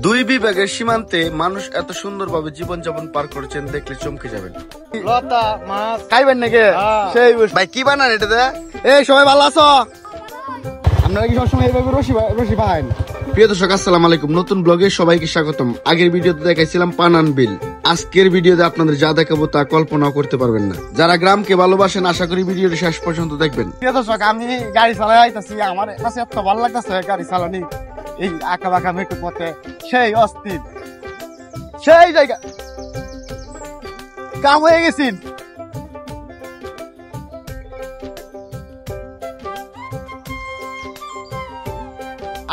দুই বিভাগের সীমান্তে মানুষ এত সুন্দরভাবে জীবনযাপন পার করছেন দেখলে চমকে যাবেন। লতা মাছ খাইবেন নাকি? সেই ভাই কি বানান এটাতে? এই সবাই ভালো আছো? আপনারা কি সবসময় এইভাবে রশি পান? প্রিয় দর্শক আসসালামু আলাইকুম, নতুন ব্লগে সবাইকে স্বাগতম। আগের ভিডিওতে দেখাইছিলাম পানান বিল, আজকের ভিডিওতে আপনাদের যা দেখাবো তা কল্পনাও করতে পারবেন না। যারা গ্রামকে ভালোবাসেন আশা করি ভিডিওটি শেষ পর্যন্ত দেখবেন। প্রিয় দর্শক, আমি গাড়ি চালাই আইতাছি, আমার কাছে এত ভালো লাগতেছে গাড়ি চালানি। এই আঁকা বাঁকা মেকু পথে সেই অস্থির, সেই জায়গা কাম হয়ে গেছি।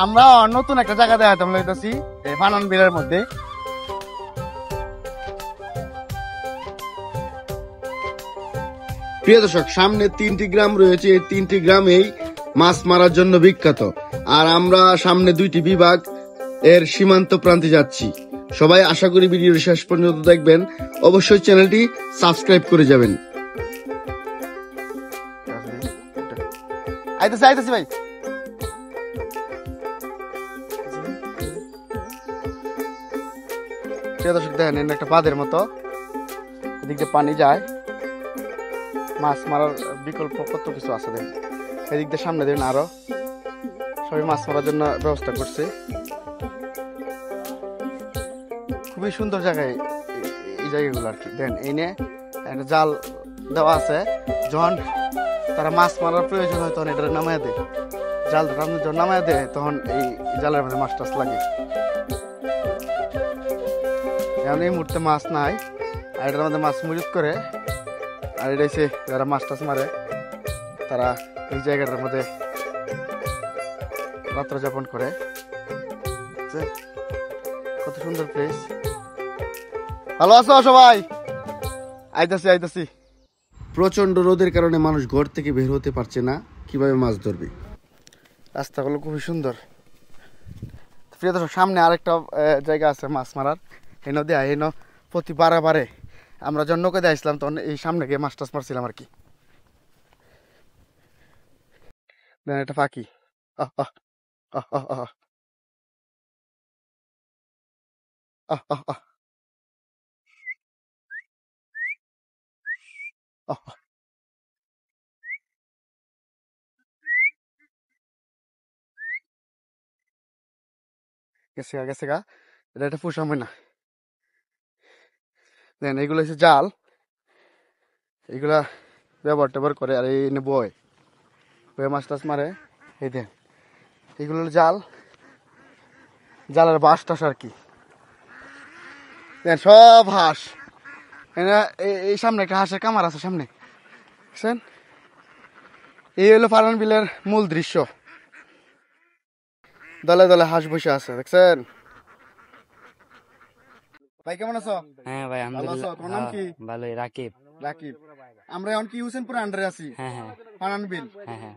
আমরা নতুন একটা জায়গা দেখাতাম লইতেছি এই পানান বিলের মধ্যে। প্রিয় দর্শক, সামনে 3টি গ্রাম রয়েছে, এই 3টি গ্রামেই মাছ মারার জন্য বিখ্যাত। আর আমরা সামনে 2টি বিভাগ এর সীমান্ত প্রান্তে যাচ্ছি। সবাই আশা করি ভিডিওটি শেষ পর্যন্ত দেখবেন, অবশ্যই চ্যানেলটি সাবস্ক্রাইব করে যাবেন। আইতাছি আইতাছি ভাই। দর্শক দেখেন, একটা পাদের মতো এদিক দিয়ে পানি যায়, মাছ মারার বিকল্প কত কিছু আছে। দেখেন এদিক দিয়ে সামনে দেন, আরো সবাই মাছ মারার জন্য ব্যবস্থা করছে। খুবই সুন্দর জায়গায় এই জায়গাগুলো আর কি। দেখেন এই নিয়ে একটা জাল দেওয়া আছে, যখন তারা মাছ মারার প্রয়োজন হয় তখন এটা নামায় দেয়, জালটা যখন নামায় দেয় তখন এই জালের মধ্যে মাছ টাছ লাগে। এখন এই মুহূর্তে মাছ নাই, আর এটার মধ্যে মাছ মজুত করে। আর এটা হচ্ছে যারা মাছ টাছ মারে তারা এই জায়গাটার মধ্যে রাত্র যাপন করে। কত সুন্দর প্লেস। ভালো আছো সবাই? আইতাছি আইতাছি। প্রচন্ড রোদের কারণে মানুষ ঘর থেকে বের হতে পারছে না, কিভাবে মাছ ধরবে। রাস্তাগুলো খুবই সুন্দর। প্রিয় দর্শক, সামনে আরেকটা জায়গা আছে মাছ মারার। এই নদী এই প্রতি বারে আমরা যখন নৌকা দিয়ে আসলাম তখন এই সামনে গিয়ে মাছ টাছ মারছিলাম আর কি। এটা ফাঁকি। গেছে গা, এটা একটা পুষাময় না। দেন এইগুলো হচ্ছে জাল, এইগুলা ব্যবহার করে। আর এই বয় মাছ টাছ মারে। এই দেন এইগুলো জাল, জালের বাঁশ টাস আর কি। দেন সব হাঁস। এই সামনে একটা হাঁসের কামার আছে সামনে, বুঝছেন? এই হলো পানান বিলের মূল দৃশ্য। দলে দলে হাঁস বসে আছে, দেখছেন? ভাই কেমন আছো? হ্যাঁ ভাই, আলহামদুলিল্লাহ। তোমার নাম কি? ভালোই, রাকিব। রাকিব। আমরা এখন কি হুসেনপুর আন্ডারে আছি? হ্যাঁ হ্যাঁ পানান বিল। হ্যাঁ হ্যাঁ।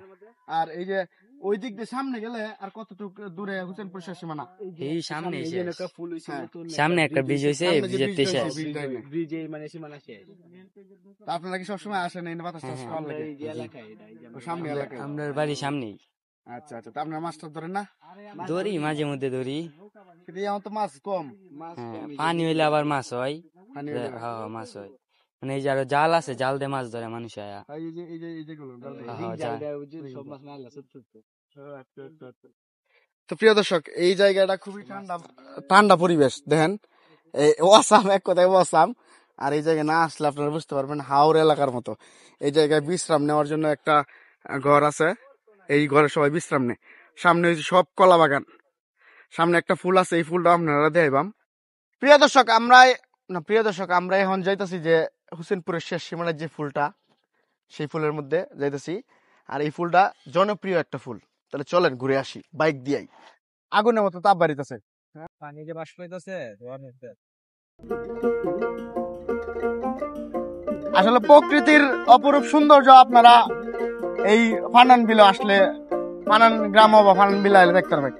আর এই যে ওই দিক দিয়ে সামনে গেলে আর কতটুকু দূরে হুসেনপুর শেষ সীমানা? এই সামনে হ্যাঁ। সামনে একটা ব্রিজ হয়েছে, সামনে যে ব্রিজের ব্রিজটা শেষ। হয়েছে, ব্রিজটা হয়নি। তা আপনারা কি সবসময় আসেন এই বাতাস টাস খাওয়ার লাগে? ও সামনে এলাকায়। আমরা বাড়ি সামনেই। আচ্ছা আচ্ছা, তা আপনারা মাছ টাছ ধরেন না? ধরি, মাঝে মধ্যে ধরি। কিন্তু এখন তো মাছ কম। হ্যাঁ, পানি হইলে আবার মাছ হয়। পানি হইলে হ্যাঁ মাছ হয়, মানে এই যে আরো জাল আছে, জাল দিয়ে মাছ ধরে মানুষ আয়া। এই যেগুলো হ্যাঁ, জাল। তো প্রিয় দর্শক, এই জায়গাটা খুবই ঠান্ডা পরিবেশ। দেখেন এই ওয়াসাম, এক কথায় ওয়াসাম। আর এই জায়গায় না আসলে আপনারা বুঝতে পারবেন হাওর এলাকার মতো। এই জায়গায় বিশ্রাম নেওয়ার জন্য একটা ঘর আছে, এই ঘরে সবাই বিশ্রাম নেয়। সামনে হচ্ছে সব কলা বাগান, সামনে একটা ফুল আছে, এই ফুলটা আপনারা দেখাইবাম। প্রিয় দর্শক, আমরা এখন যাইতেছি যে হুসেনপুরের শেষ সীমানার যে ফুলটা, সেই ফুলের মধ্যে যাইতেছি। আর এই ফুলটা জনপ্রিয় একটা ফুল। তাহলে চলেন ঘুরে আসি বাইক দিয়েই। আগুনের মতো তাপ বাড়িতেছে, পানি যে বাষ্প হইতেছে। আসলে প্রকৃতির অপরূপ সৌন্দর্য আপনারা এই পানান বিলে আসলে, পানান গ্রাম বা পানান বিলে আসলে দেখতে পারবেন।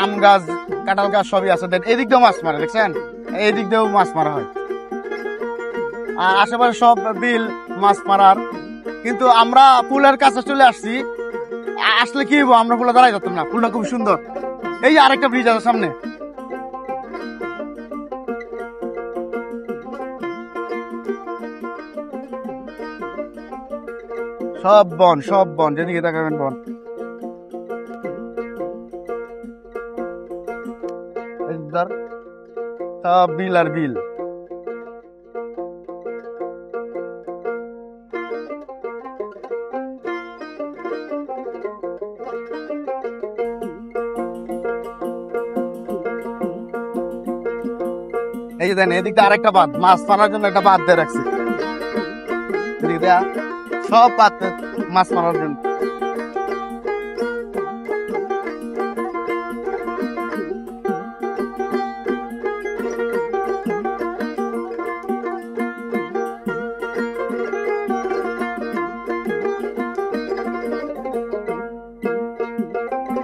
আম গাছ, কাঁঠাল গাছ সবই আছে। দেন এদিক দিয়েও মাছ মারে, দেখছেন? এই দিক দিয়েও মাছ মারা হয়। আর আশেপাশে সব বিল মাছ মারার। কিন্তু আমরা পুলের কাছে চলে আসছি, আসলে কি হবো, আমরা পুরো দাঁড়াই যেতাম না, পুলটা খুব সুন্দর। এই যে আরেকটা ব্রিজ আছে সামনে, সব বন, সব বন, যেদিকে তাকাবেন বন। এই ধর, সব বিল আর বিল। এই যে দেখেন এদিকটা আরেকটা বাঁধ, মাছ মারার জন্য একটা বাঁধ দিয়ে রাখছি। এদিক দিয়া সব বাঁধ, মাছ মারার জন্য।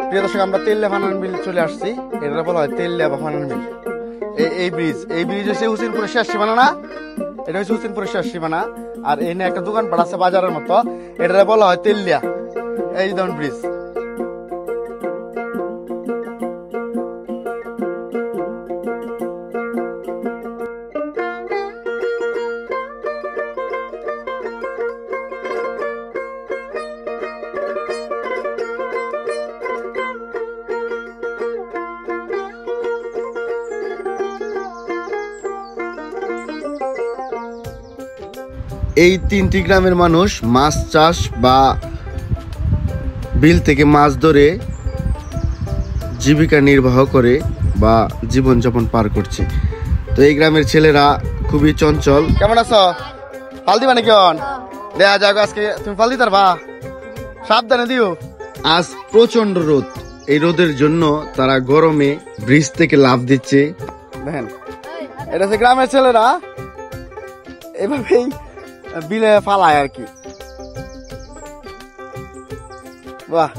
প্রিয় দর্শক, আমরা তেলিয়া ফানান মিল চলে আসছি। এটা বলা হয় তেলিয়া বা ফানান মিল। এই ব্রিজ হচ্ছে হুসেনপুরের শেষ সীমানা না, এটা হচ্ছে হুসেনপুরের শেষ সীমানা। আর এনে একটা দোকান পাট আছে বাজারের মতো, এটা বলা হয় তেলিয়া। এই ধরুন ব্রিজ। এই 3টি গ্রামের মানুষ মাছ চাষ বা বিল থেকে মাছ ধরে জীবিকা নির্বাহ করে বা জীবনযাপন পার করছে। তো এই গ্রামের ছেলেরা খুবই চঞ্চল। কেমন আছো? ফাল দিবা নাকি? দেখা যাক আজকে তুমি ফাল দিতে পারবা, সাবধানে দিও। আজ প্রচন্ড রোদ, এই রোদের জন্য তারা গরমে ব্রিজ থেকে লাফ দিচ্ছে। দেখেন, এটা হচ্ছে গ্রামের ছেলেরা এভাবেই বিলে ফালায় আর কি। বাহ,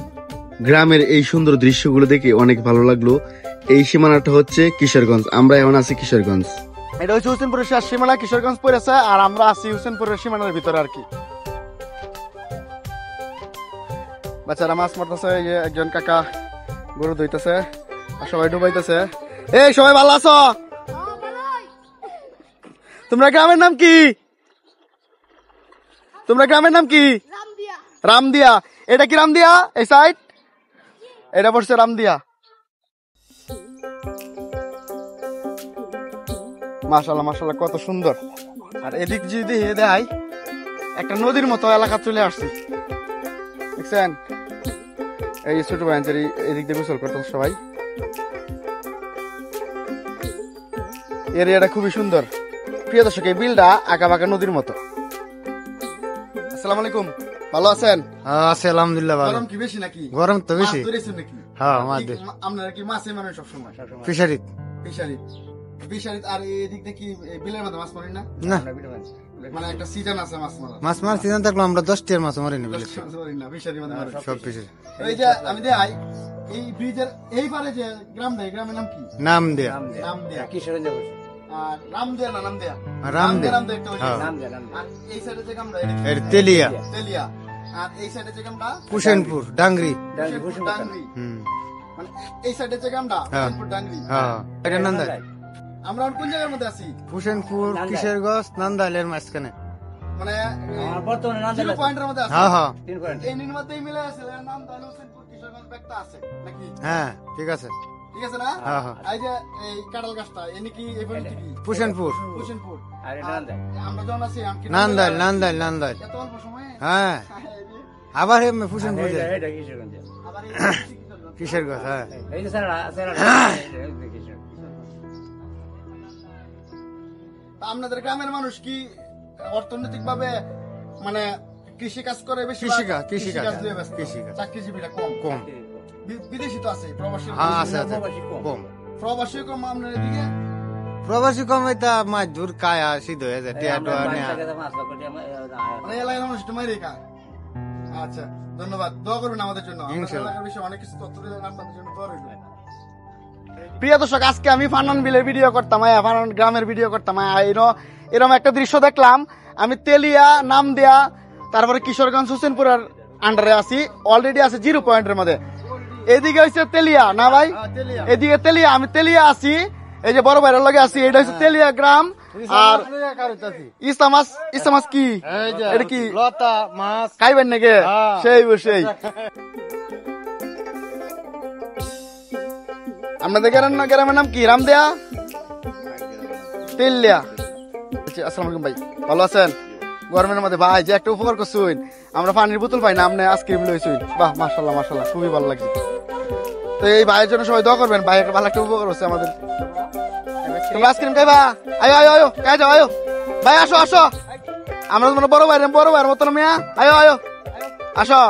গ্রামের এই সুন্দর দৃশ্যগুলো দেখে অনেক ভালো লাগলো। এই সীমানাটা হচ্ছে কিশোরগঞ্জ, আমরা এখন আছি কিশোরগঞ্জ। এটা হচ্ছে হুসেনপুরের শেষ সীমানা, কিশোরগঞ্জ পড়েছে, আর আমরা আছি হুসেনপুরের সীমানার ভিতরে আর কি। বাচ্চারা মাছ মারতেছে, এই যে একজন কাকা গরু ধুইতেছে আর সবাই ডুবাইতেছে। এই সবাই ভালো আছো? তোমরা গ্রামের নাম কি? তোমরা গ্রামের নাম কি? রামদিয়া। এটা কি রামদিয়া? এই সাইড এটা পড়ছে রামদিয়া। মাশাআল্লাহ মাশাআল্লাহ, কত সুন্দর। আর এদিক যদি দেখাই, একটা নদীর মতো এলাকা চলে আসছি, দেখছেন? এই ছোট ভাইদের এদিক দিয়ে গোসল করতেছে সবাই। এরিয়াটা খুবই সুন্দর। প্রিয় দর্শক, এই বিলটা আঁকা বাঁকা নদীর মতো। আসসালামু আলাইকুম, ভালো আছেন? আছে আলহামদুলিল্লাহ ভালো। গরম কি বেশি নাকি? গরম তো বেশি। মাছ ধরেছেন নাকি? হ্যাঁ, মাছ ধরি। আপনারা কি মাছে মানে সবসময় ফিশারি ফিশারি? আর এদিক দিয়ে কি বিলের মধ্যে মাছ মারেন না? না, মানে একটা সিজন আছে মাছ মারা। মাছ মার সিজন থাকলো আমরা 10 মাছ মারি না, মাছ মারেন না, ফিশারির মধ্যে মারেন। সব ফিশারি। এই যে আমি দেখাই, এই ব্রিজের এই পারে যে গ্রামটা, এই গ্রামের নাম কি? নাম দেয়া রামদিয়া। কিশোরগঞ্জে আর রামদিয়া না নামদিয়া? রামদিয়া। রামদিয়া একটা হয়েছে। হ্যাঁ। আর এই সাইডে যে গ্রামটা এর তেলিয়া, তেলিয়া। আর এই সাইডে যে গ্রামটা কুশেনপুর, ডাংরি। ডাংরি। হুম, মানে এই সাইডে যে গ্রামটা হ্যাঁ। কুশেনপুর ডাংরি। হ্যাঁ, এটা নান্দাইল। আমরা এখন কোন জায়গার মধ্যে আছি? কুশেনপুর, কিশোরগঞ্জ, নান্দাইলের মাঝখানে। মানে বর্তমানে নাম জিরো পয়েন্টের মধ্যে আছি। হ্যাঁ হ্যাঁ এই নির্মাতেই মিলে আছে, এর নাম তাহলে হোসেনপুর কিশোরগঞ্জ ব্যাগটা আছে নাকি? হ্যাঁ, ঠিক আছে। ঠিক আছে না? হ্যাঁ হ্যাঁ, এই যে এই কাঁঠাল গাছটা এনে কি এই বলি কি? কুশেনপুর, হোসেনপুর। আর এটা নান্দাইল। আমরা যখন আছি নান্দাইল, নান্দাইল, নান্দাইল। এত অল্প সময়ে হ্যাঁ, আবার এমনি কুশেনপুর যায়। এটা কিশোরগঞ্জে। আবার এই কিশোরগঞ্জ, হ্যাঁ। এই যে স্যার তা আপনাদের গ্রামের মানুষ কি অর্থনৈতিক ভাবে মানে কৃষি কাজ করে বেশি? কৃষিকাজ, কৃষিকাজ। চাকরিজীবীরা কম। কম। বিদেশি তো আছে, প্রবাসী। হ্যাঁ, আছে আছে, কম। প্রবাসী কম আপনার এদিকে? প্রবাসী কম এটা মাছ ধর কায়া সিদ্ধ হয়ে যায়, টিয়া টোয়া নেয়া। মানে এলাকার মানুষ একটু মাইরে খায়। আচ্ছা, ধন্যবাদ। দোয়া করবেন আমাদের জন্য। আমরা ইনশাআল্লাহ। এলাকার বিষয়ে অনেক কিছু তথ্য দিলেন, আপনাদের জন্য দোয়া রইল। প্রিয় দর্শক, আজকে আমি ফানান বিলের ভিডিও করতাম, ফানান গ্রামের ভিডিও করতাম। এরকম একটা দৃশ্য দেখলাম আমি। তেলিয়া, নামদিয়া, তারপরে কিশোরগঞ্জ, হোসেনপুর আর আন্ডারে আছি, অলরেডি আছে 0 পয়েন্টের মধ্যে। এদিকে হচ্ছে তেলিয়া না ভাই, এদিকে তেলিয়া, আমি তেলিয়া আছি, এই যে বড় ভাইয়ের লগে আছি, এটা হচ্ছে তেলিয়া গ্রাম। আর ইসামাস কি এটা কি লতা মাছ খাইবেন নাকি? সেই বসেই আপনাদের গ্রামের নাম কি? রামদেয়া, তেলিয়া। আসসালামু আলাইকুম ভাই, ভালো আছেন? গরমের মধ্যে ভাই যে একটা উপকার করছুন, আমরা পানির বোতল পাই না, আপনি আইসক্রিম লইছুন, বাহ মাশাআল্লাহ মাশাআল্লাহ, খুবই ভালো লাগছে। তো এই ভাইয়ের জন্য সবাই দোয়া করবেন, ভাই একটা ভালো একটা উপকার হচ্ছে আমাদের। তোমরা আইসক্রিম খাইবা? আয়ো আয়ো আয়ো, খাই যাও, আয়ো ভাই, আসো আসো, আমরা তোমার বড় ভাইয়ের মতো না মিয়া, আয়ো আয়ো আসো,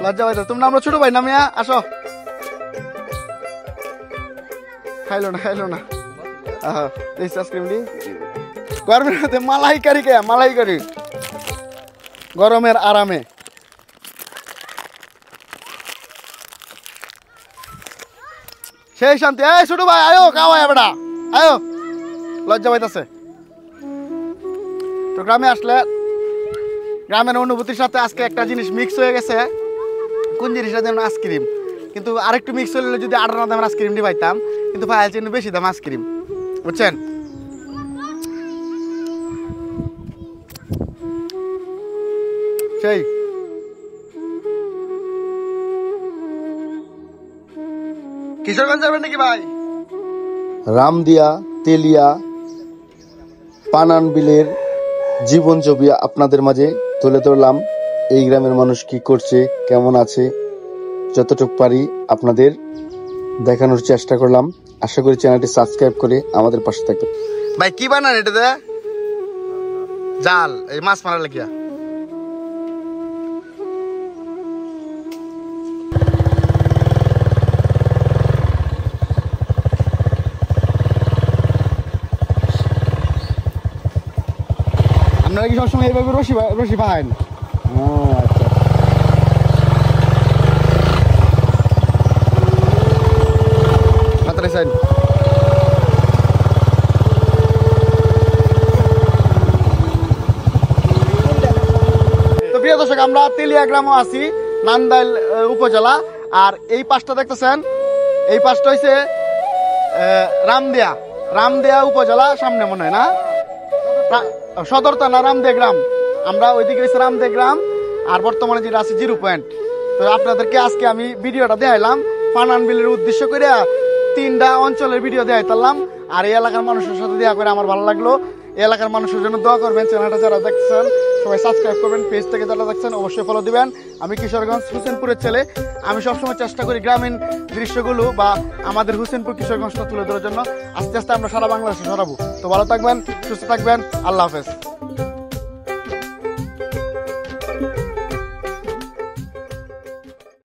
লজ্জা ভাই তোমরা, আমরা ছোট ভাই না মিয়া, আসো। খাইলো না আইসক্রিম দি গরমের মধ্যে মালাইকারি কে, মালাইকারি গরমের আরামে। সেই শান্তি। এই ছোট ভাই আয়ো, খাওয়া বেটা, আয়ো, লজ্জা পাইতাছে। তো গ্রামে আসলে গ্রামের অনুভূতির সাথে আজকে একটা জিনিস মিক্স হয়ে গেছে। কোন জিনিসটা? যেমন আইসক্রিম, কিন্তু আরেকটু মিক্স হলে যদি 18 দামের আইসক্রিমটি পাইতাম, কিন্তু পাইছে বেশি দাম আইসক্রিম, বুঝছেন? সেই কিশোরগঞ্জ যাবেন নাকি ভাই? রামদিয়া, তেলিয়া, পানান বিলের জীবন ছবি আপনাদের মাঝে তুলে ধরলাম। এই গ্রামের মানুষ কি করছে, কেমন আছে, যতটুকু পারি আপনাদের দেখানোর চেষ্টা করলাম। আশা করি চ্যানেলটি সাবস্ক্রাইব করে আমাদের পাশে থাকবেন। ভাই কি বানান এটাতে? জাল, এই মাছ মারা লাগিয়া। আপনারা কি সবসময় এইভাবে রশি পান? ও আচ্ছা। মাত্রাইছেন? তো প্রিয় দর্শক, আমরা তেলিয়া গ্রামও আছি, নান্দাইল উপজেলা। আর এই পাশটা দেখতেছেন, এই পাশটা হইছে রামদেয়া উপজেলা, সামনে মনে হয় না সদর থানা রামদেয়া গ্রাম। আমরা ওইদিকে হচ্ছে রামদেয়া গ্রাম, আর বর্তমানে যেটা আছে 0 পয়েন্ট। তো আপনাদেরকে আজকে আমি ভিডিওটা দেখাইলাম পানান বিলের উদ্দেশ্য করে, 3টা অঞ্চলের ভিডিও দেখাইতাম। আর এই এলাকার মানুষের সাথে দেখা করে আমার ভালো লাগলো। এই এলাকার মানুষের জন্য দোয়া করবেন। চ্যানেলটা যারা দেখছেন সবাই সাবস্ক্রাইব করবেন, পেজ থেকে যারা দেখছেন অবশ্যই ফলো দিবেন। আমি কিশোরগঞ্জ হোসেনপুরের ছেলে, আমি সবসময় চেষ্টা করি গ্রামীণ দৃশ্যগুলো বা আমাদের হোসেনপুর কিশোরগঞ্জটা তুলে ধরার জন্য। আস্তে আস্তে আমরা সারা বাংলাদেশে ছড়াবো। তো ভালো থাকবেন, সুস্থ থাকবেন, আল্লাহ হাফেজ।